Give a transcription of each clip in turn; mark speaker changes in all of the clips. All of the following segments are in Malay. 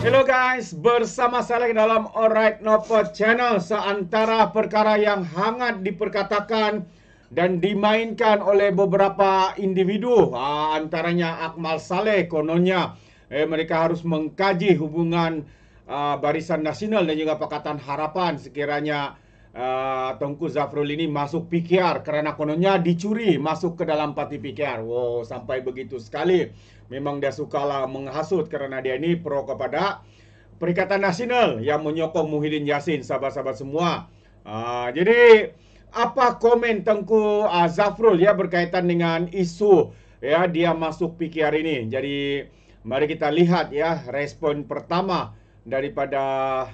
Speaker 1: Hello guys, bersama saya lagi dalam Alright Nopo Channel. Seantara perkara yang hangat diperkatakan dan dimainkan oleh beberapa individu, antaranya Akmal Saleh, kononnya mereka harus mengkaji hubungan Barisan Nasional dan juga Pakatan Harapan sekiranya Tengku Zafrul ini masuk PKR kerana kononnya dicuri masuk ke dalam parti PKR. Wow, sampai begitu sekali. Memang dia sukalah menghasut kerana dia ini pro kepada Perikatan Nasional yang menyokong Muhyiddin Yassin, sahabat-sahabat semua. Jadi apa komen Tengku Zafrul ya berkaitan dengan isu ya dia masuk PKR ini. Jadi mari kita lihat ya respon pertama daripada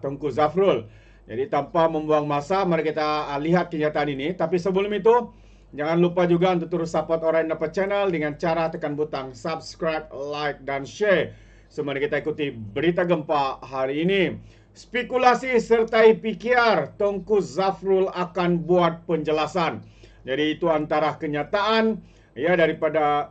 Speaker 1: Tengku Zafrul. Jadi tanpa membuang masa, mari kita lihat kenyataan ini. Tapi sebelum itu, jangan lupa juga untuk terus support Alright Nopo Channel dengan cara tekan butang subscribe, like, dan share. Semari kita ikuti berita gempa hari ini. Spekulasi sertai PKR, Tengku Zafrul akan buat penjelasan. Jadi itu antara kenyataan ya daripada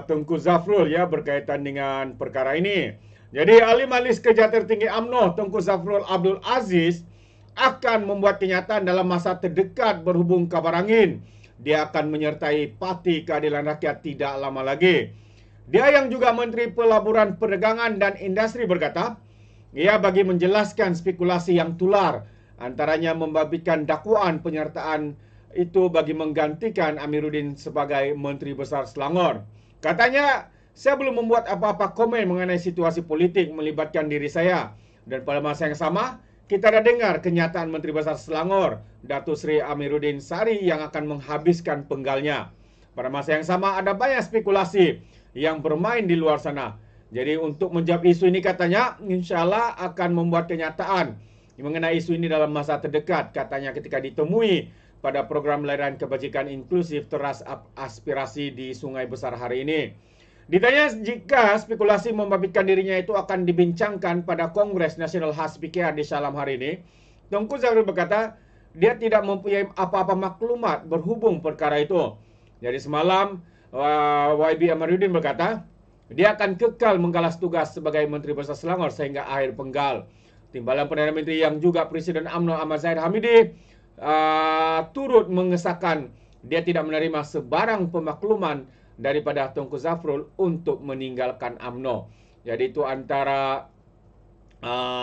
Speaker 1: Tengku Zafrul ya berkaitan dengan perkara ini. Jadi ahli Majlis Kerja Tertinggi UMNO Tengku Zafrul Abdul Aziz akan membuat kenyataan dalam masa terdekat berhubung kabar angin. Dia akan menyertai Parti Keadilan Rakyat tidak lama lagi. Dia yang juga Menteri Pelaburan Perdagangan dan Industri berkata, ia bagi menjelaskan spekulasi yang tular, antaranya membabitkan dakwaan penyertaan itu bagi menggantikan Amiruddin sebagai Menteri Besar Selangor. Katanya, saya belum membuat apa-apa komen mengenai situasi politik melibatkan diri saya. Dan pada masa yang sama, kita dah dengar kenyataan Menteri Besar Selangor, Datuk Seri Amiruddin Sari yang akan menghabiskan penggalnya. Pada masa yang sama, ada banyak spekulasi yang bermain di luar sana. Jadi untuk menjawab isu ini katanya, insyaAllah akan membuat kenyataan mengenai isu ini dalam masa terdekat. Katanya ketika ditemui pada program layanan kebajikan inklusif teras aspirasi di Sungai Besar hari ini. Ditanya jika spekulasi membabitkan dirinya itu akan dibincangkan pada Kongres Nasional khas PKR di Shah Alam hari ini, Tengku Zafrul berkata dia tidak mempunyai apa-apa maklumat berhubung perkara itu. Jadi semalam YB Amiruddin berkata dia akan kekal menggalas tugas sebagai Menteri Besar Selangor sehingga akhir penggal. Timbalan Perdana Menteri yang juga Presiden UMNO Ahmad Zahid Hamidi turut mengesahkan dia tidak menerima sebarang pemakluman daripada Tengku Zafrul untuk meninggalkan UMNO. Jadi itu antara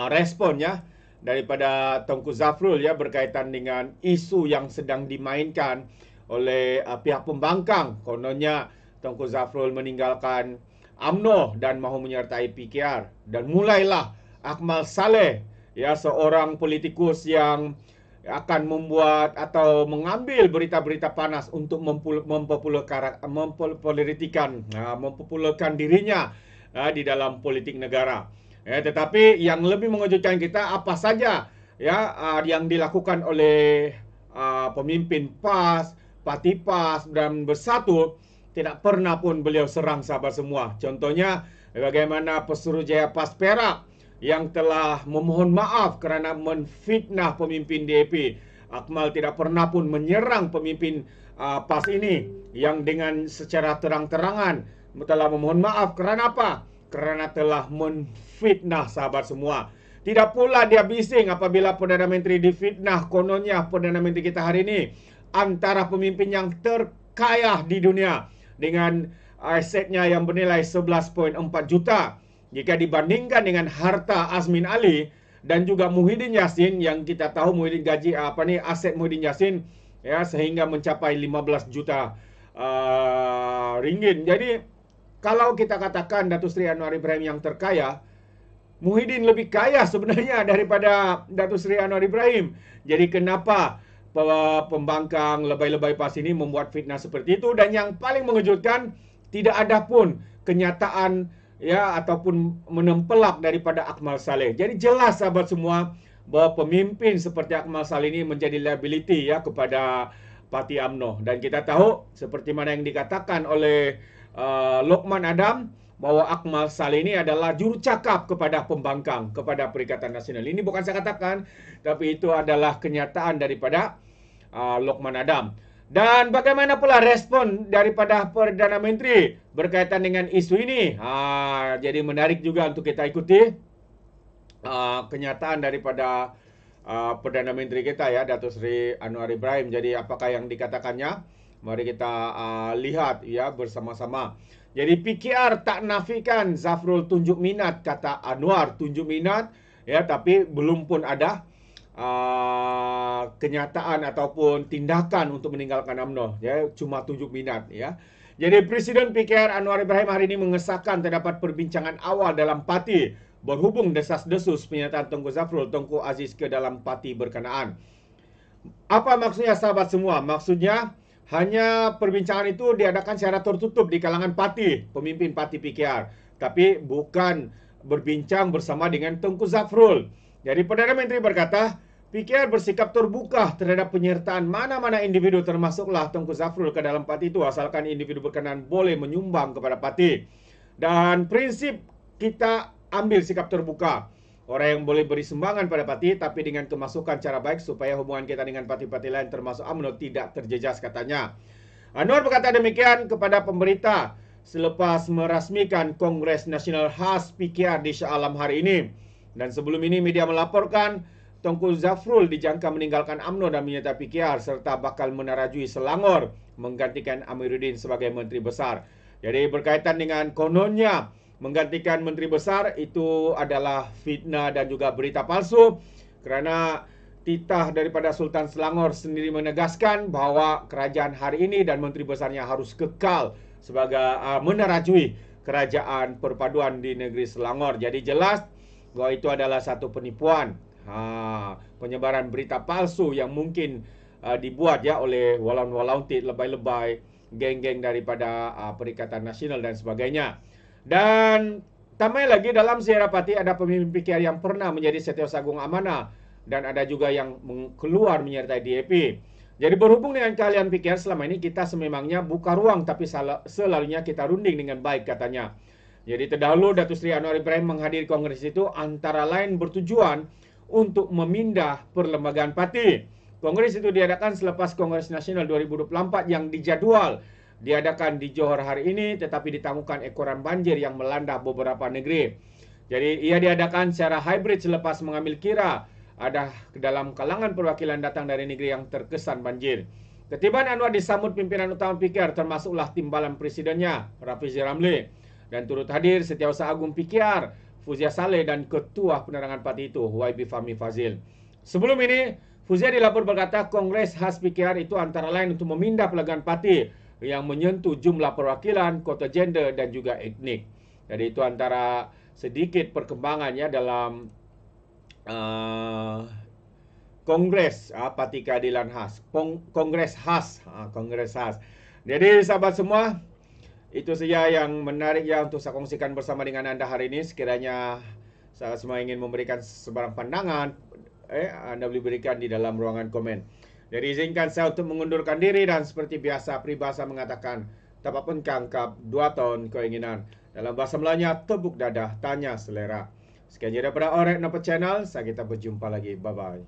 Speaker 1: respon ya daripada Tengku Zafrul ya berkaitan dengan isu yang sedang dimainkan oleh pihak pembangkang. Kononnya Tengku Zafrul meninggalkan UMNO dan mahu menyertai PKR. Dan mulailah Akmal Saleh ya seorang politikus yang akan membuat atau mengambil berita-berita panas untuk mempopulerkan dirinya di dalam politik negara. Tetapi yang lebih mengejutkan kita apa saja ya yang dilakukan oleh pemimpin PAS, Parti PAS dan Bersatu, tidak pernah pun beliau serang sahabat semua. Contohnya bagaimana Pesuruhjaya PAS Perak yang telah memohon maaf kerana menfitnah pemimpin DAP. Akmal tidak pernah pun menyerang pemimpin PAS ini yang dengan secara terang-terangan telah memohon maaf. Kerana apa? Kerana telah menfitnah sahabat semua. Tidak pula dia bising apabila Perdana Menteri difitnah. Kononnya Perdana Menteri kita hari ini antara pemimpin yang terkaya di dunia dengan asetnya yang bernilai 11.4 juta. Jika dibandingkan dengan harta Azmin Ali dan juga Muhyiddin Yassin yang kita tahu Muhyiddin aset Muhyiddin Yassin ya sehingga mencapai 15 juta ringgit. Jadi kalau kita katakan Datuk Seri Anwar Ibrahim yang terkaya, Muhyiddin lebih kaya sebenarnya daripada Datuk Seri Anwar Ibrahim. Jadi kenapa pembangkang lebay-lebay PAS ini membuat fitnah seperti itu? Dan yang paling mengejutkan, tidak ada pun kenyataan ya ataupun menempelak daripada Akmal Saleh. Jadi jelas sahabat semua bahawa pemimpin seperti Akmal Saleh ini menjadi liability ya kepada Parti UMNO. Dan kita tahu seperti mana yang dikatakan oleh Lokman Adam bahawa Akmal Saleh ini adalah jurucakap kepada pembangkang, kepada Perikatan Nasional. Ini bukan saya katakan, tapi itu adalah kenyataan daripada Lokman Adam. Dan bagaimana pula respon daripada Perdana Menteri berkaitan dengan isu ini? Jadi menarik juga untuk kita ikuti kenyataan daripada Perdana Menteri kita ya, Datuk Seri Anwar Ibrahim. Jadi apakah yang dikatakannya? Mari kita lihat ya bersama-sama. Jadi PKR tak nafikan Zafrul tunjuk minat, kata Anwar tunjuk minat ya, tapi belum pun ada kenyataan ataupun tindakan untuk meninggalkan UMNO ya, cuma tunjuk minat ya. Jadi Presiden PKR Anwar Ibrahim hari ini mengesahkan terdapat perbincangan awal dalam parti berhubung desas-desus pernyataan Tengku Zafrul Tengku Aziz ke dalam parti berkenaan. Apa maksudnya sahabat semua? Maksudnya hanya perbincangan itu diadakan secara tertutup di kalangan parti, pemimpin parti PKR, tapi bukan berbincang bersama dengan Tengku Zafrul. Jadi Perdana Menteri berkata, PKR bersikap terbuka terhadap penyertaan mana-mana individu termasuklah Tengku Zafrul ke dalam parti itu asalkan individu berkenaan boleh menyumbang kepada parti. Dan prinsip kita ambil sikap terbuka. Orang yang boleh beri sumbangan pada parti tapi dengan kemasukan cara baik supaya hubungan kita dengan parti-parti lain termasuk UMNO tidak terjejas, katanya. Anwar berkata demikian kepada pemberita selepas merasmikan Kongres Nasional khas PKR di Shah Alam hari ini. Dan sebelum ini media melaporkan Tengku Zafrul dijangka meninggalkan UMNO dan menyertai PKR serta bakal menarajui Selangor menggantikan Amiruddin sebagai Menteri Besar. Jadi berkaitan dengan kononnya menggantikan Menteri Besar itu adalah fitnah dan juga berita palsu kerana titah daripada Sultan Selangor sendiri menegaskan bahawa kerajaan hari ini dan Menteri Besarnya harus kekal sebagai menarajui kerajaan perpaduan di negeri Selangor. Jadi jelas bahawa itu adalah satu penipuan. Penyebaran berita palsu yang mungkin dibuat ya oleh walaun-walauntit, lebay-lebay, geng-geng daripada Perikatan Nasional dan sebagainya. Dan tambah lagi dalam sejarah parti ada pemimpin PKR yang pernah menjadi Setiausaha Agung Amanah dan ada juga yang keluar menyertai DAP. Jadi berhubung dengan keahlian PKR selama ini kita sememangnya buka ruang tapi selalunya kita runding dengan baik, katanya. Jadi terdahulu Datuk Seri Anwar Ibrahim menghadiri kongres itu antara lain bertujuan untuk memindah perlembagaan parti. Kongres itu diadakan selepas Kongres Nasional 2024 yang dijadual diadakan di Johor hari ini tetapi ditangguhkan ekoran banjir yang melanda beberapa negeri. Jadi ia diadakan secara hybrid selepas mengambil kira ada dalam kalangan perwakilan datang dari negeri yang terkesan banjir. Ketibaan Anwar disambut pimpinan utama PKR termasuklah timbalan presidennya Rafizi Ramli dan turut hadir Setiausaha Agung PKR Fuzia Saleh dan Ketua Penerangan Parti itu YB Fahmi Fazil. Sebelum ini Fuzia dilapor berkata Kongres khas PKR itu antara lain untuk memindah pelbagai parti yang menyentuh jumlah perwakilan, kota gender dan juga etnik. Jadi itu antara sedikit perkembangannya dalam Kongres Parti Keadilan Khas, Kongres khas, Kongres khas. Jadi sahabat semua, itu saja yang menarik ya untuk saya kongsikan bersama dengan anda hari ini. Sekiranya saya semua ingin memberikan sebarang pandangan, anda boleh berikan di dalam ruangan komen. Jadi izinkan saya untuk mengundurkan diri dan seperti biasa peribahasa mengatakan tapapun kangkap 2 tahun keinginan. Dalam bahasa Melayunya tepuk dadah tanya selera. Sekian daripada Alright Nopo Channel, saya kita berjumpa lagi. Bye bye.